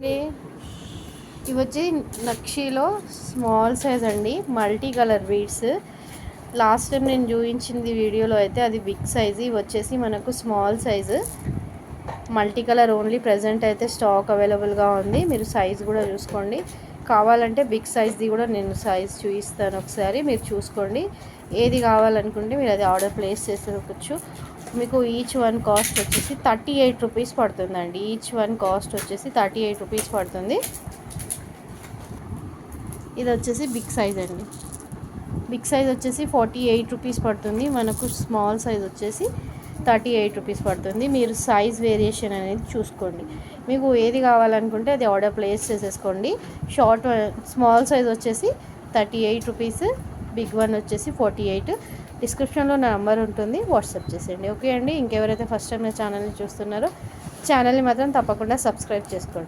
ఏ- ఇవి వచ్చి నక్షీలో small size అండి, multi colour beads. Last time నేను చూపించింది వీడియోలో అయితే అది బిగ్ సైజ్, ఇవి వచ్చేసి మనకు small size multi colour only. Present అయితే స్టాక్ అవైలబుల్గా ఉంది, మీరు సైజ్ కూడా చూసుకోండి. కావాలంటే బిగ్ సైజ్ది కూడా నేను సైజ్ చూపిస్తాను, ఒకసారి మీరు చూసుకోండి. ఏది కావాలనుకుంటే మీరు అది ఆర్డర్ ప్లేస్ చేసుకోవచ్చు. మీకు ఈచ్ వన్ కాస్ట్ వచ్చేసి 38 రూపీస్ పడుతుందండి. ఈచ్ వన్ కాస్ట్ వచ్చేసి 38 రూపీస్ పడుతుంది. ఇది వచ్చేసి బిగ్ సైజ్ అండి. బిగ్ సైజ్ వచ్చేసి 48 రూపీస్ పడుతుంది. మనకు స్మాల్ సైజ్ వచ్చేసి 38 రూపీస్ పడుతుంది. మీరు సైజ్ వేరియేషన్ అనేది చూసుకోండి. మీకు ఏది కావాలనుకుంటే అది ఆర్డర్ ప్లేస్ చేసేసుకోండి. స్మాల్ సైజ్ వచ్చేసి 38 రూపీస్, బిగ్ వన్ వచ్చేసి 48. డిస్క్రిప్షన్లో నా నెంబర్ ఉంటుంది, వాట్సాప్ చేసేయండి. ఓకే అండి. ఇంకెవరైతే ఫస్ట్ టైం నా ఛానల్ని చూస్తున్నారో ఛానల్ని మాత్రం తప్పకుండా సబ్స్క్రైబ్ చేసుకోండి.